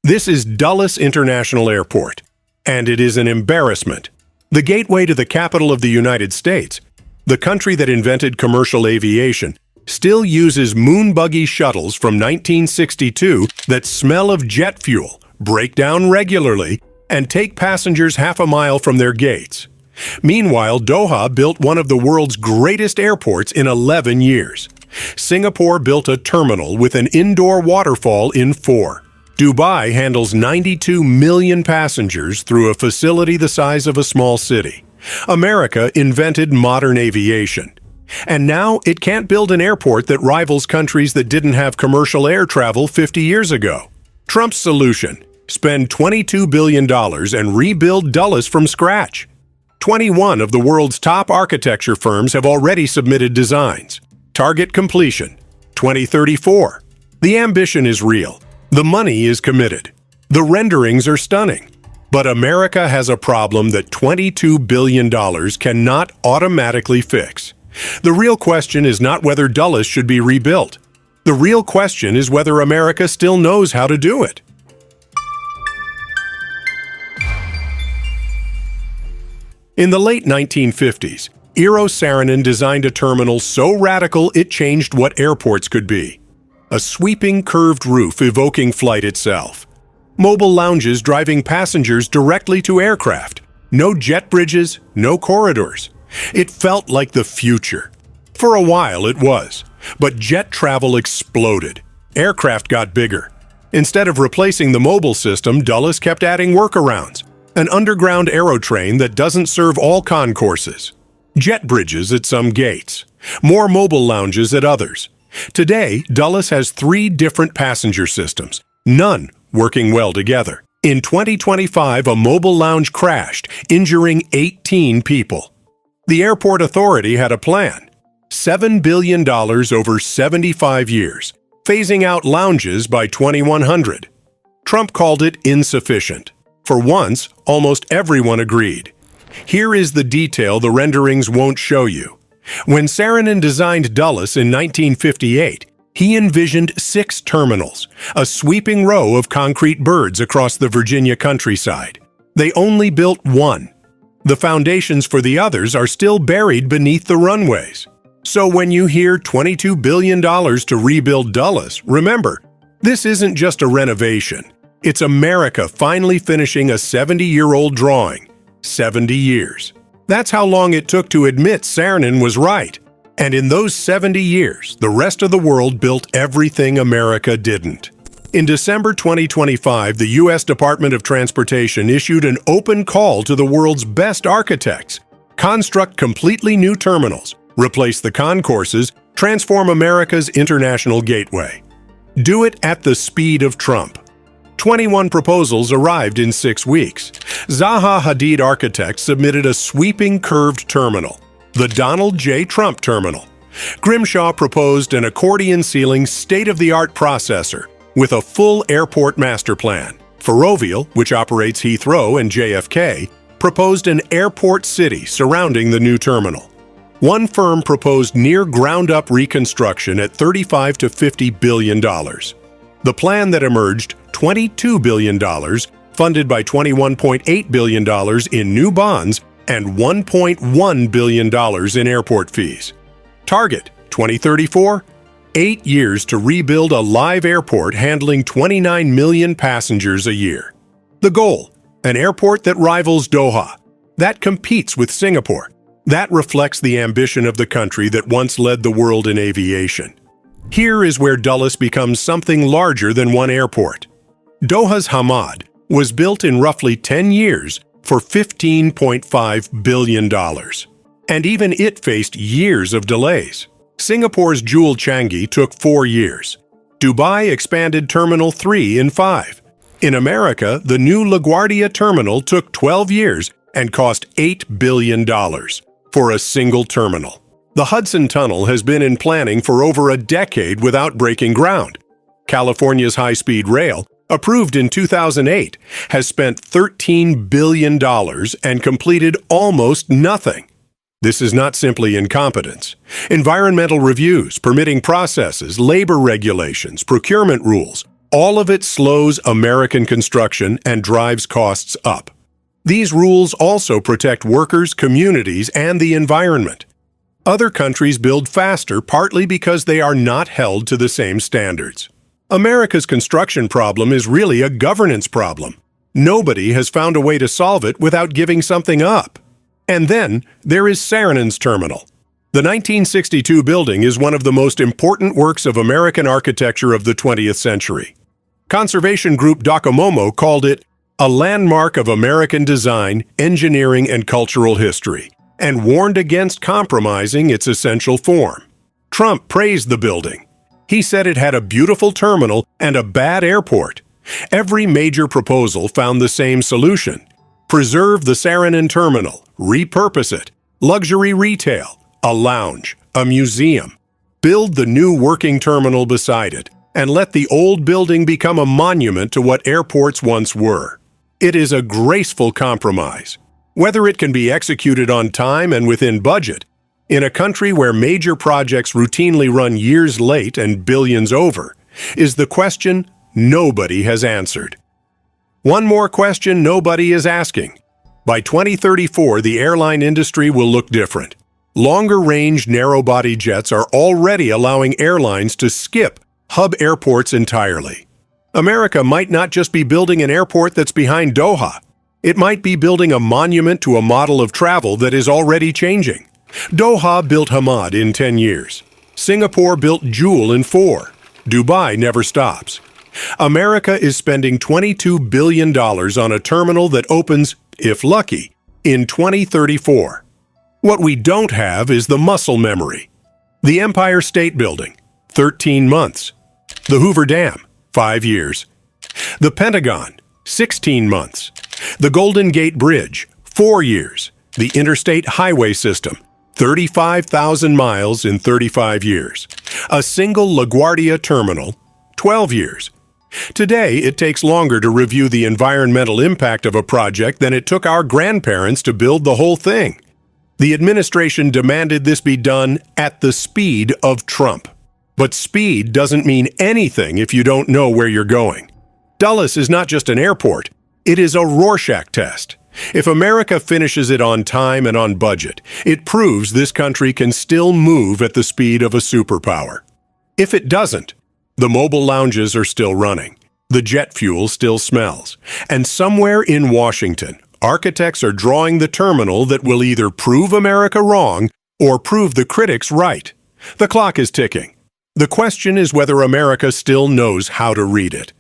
This is Dulles International Airport, and it is an embarrassment. The gateway to the capital of the United States, the country that invented commercial aviation, still uses moon buggy shuttles from 1962 that smell of jet fuel, break down regularly, and take passengers half a mile from their gates. Meanwhile, Doha built one of the world's greatest airports in 11 years. Singapore built a terminal with an indoor waterfall in 4. Dubai handles 92 million passengers through a facility the size of a small city. America invented modern aviation. And now it can't build an airport that rivals countries that didn't have commercial air travel 50 years ago. Trump's solution: spend $22 billion and rebuild Dulles from scratch. 21 of the world's top architecture firms have already submitted designs. Target completion: 2034. The ambition is real. The money is committed. The renderings are stunning. But America has a problem that $22 billion cannot automatically fix. The real question is not whether Dulles should be rebuilt. The real question is whether America still knows how to do it. In the late 1950s, Eero Saarinen designed a terminal so radical it changed what airports could be. A sweeping curved roof evoking flight itself. Mobile lounges driving passengers directly to aircraft. No jet bridges, no corridors. It felt like the future. For a while it was, but jet travel exploded. Aircraft got bigger. Instead of replacing the mobile system, Dulles kept adding workarounds. An underground aerotrain that doesn't serve all concourses. Jet bridges at some gates. More mobile lounges at others. Today, Dulles has 3 different passenger systems, none working well together. In 2025, a mobile lounge crashed, injuring 18 people. The airport authority had a plan. $7 billion over 75 years, phasing out lounges by 2100. Trump called it insufficient. For once, almost everyone agreed. Here is the detail the renderings won't show you. When Saarinen designed Dulles in 1958, he envisioned 6 terminals, a sweeping row of concrete birds across the Virginia countryside. They only built 1. The foundations for the others are still buried beneath the runways. So when you hear $22 billion to rebuild Dulles, remember, this isn't just a renovation. It's America finally finishing a 70-year-old drawing. 70 years. That's how long it took to admit Saarinen was right. And in those 70 years, the rest of the world built everything America didn't. In December 2025, the U.S. Department of Transportation issued an open call to the world's best architects. Construct completely new terminals, replace the concourses, transform America's international gateway. Do it at the speed of Trump. 21 proposals arrived in 6 weeks. Zaha Hadid Architects submitted a sweeping curved terminal, the Donald J. Trump Terminal. Grimshaw proposed an accordion-ceiling state-of-the-art processor with a full airport master plan. Ferrovial, which operates Heathrow and JFK, proposed an airport city surrounding the new terminal. One firm proposed near-ground-up reconstruction at $35 to $50 billion. The plan that emerged, $22 billion, funded by $21.8 billion in new bonds and $1.1 billion in airport fees. Target, 2034, 8 years to rebuild a live airport handling 29 million passengers a year. The goal, an airport that rivals Doha, that competes with Singapore, that reflects the ambition of the country that once led the world in aviation. Here is where Dulles becomes something larger than one airport. Doha's Hamad was built in roughly 10 years for $15.5 billion. And even it faced years of delays. Singapore's Jewel Changi took 4 years. Dubai expanded Terminal 3 in 5. In America, the new LaGuardia terminal took 12 years and cost $8 billion for a single terminal. The Hudson Tunnel has been in planning for over a decade without breaking ground. California's high-speed rail, approved in 2008, has spent $13 billion and completed almost nothing. This is not simply incompetence. Environmental reviews, permitting processes, labor regulations, procurement rules, All of it slows American construction and drives costs up. These rules also protect workers, communities, and the environment. Other countries build faster partly because they are not held to the same standards. America's construction problem is really a governance problem. Nobody has found a way to solve it without giving something up. And then there is Saarinen's terminal. The 1962 building is one of the most important works of American architecture of the 20th century. Conservation group Docomomo called it a landmark of American design, engineering, and cultural history, and warned against compromising its essential form. Trump praised the building. He said it had a beautiful terminal and a bad airport. Every major proposal found the same solution. Preserve the Saarinen terminal, repurpose it, luxury retail, a lounge, a museum. Build the new working terminal beside it, and let the old building become a monument to what airports once were. It is a graceful compromise. Whether it can be executed on time and within budget, in a country where major projects routinely run years late and billions over, is the question nobody has answered. One more question nobody is asking. By 2034, the airline industry will look different. Longer-range, narrow-body jets are already allowing airlines to skip hub airports entirely. America might not just be building an airport that's behind Doha. It might be building a monument to a model of travel that is already changing. Doha built Hamad in 10 years. Singapore built Jewel in 4. Dubai never stops. America is spending $22 billion on a terminal that opens, if lucky, in 2034. What we don't have is the muscle memory. The Empire State Building, 13 months. The Hoover Dam, 5 years. The Pentagon, 16 months. The Golden Gate Bridge, 4 years. The Interstate Highway System, 35,000 miles in 35 years. A single LaGuardia terminal, 12 years. Today, it takes longer to review the environmental impact of a project than it took our grandparents to build the whole thing. The administration demanded this be done at the speed of Trump. But speed doesn't mean anything if you don't know where you're going. Dulles is not just an airport, it is a Rorschach test. If America finishes it on time and on budget, it proves this country can still move at the speed of a superpower. If it doesn't, the mobile lounges are still running, the jet fuel still smells, and somewhere in Washington, architects are drawing the terminal that will either prove America wrong or prove the critics right. The clock is ticking. The question is whether America still knows how to read it.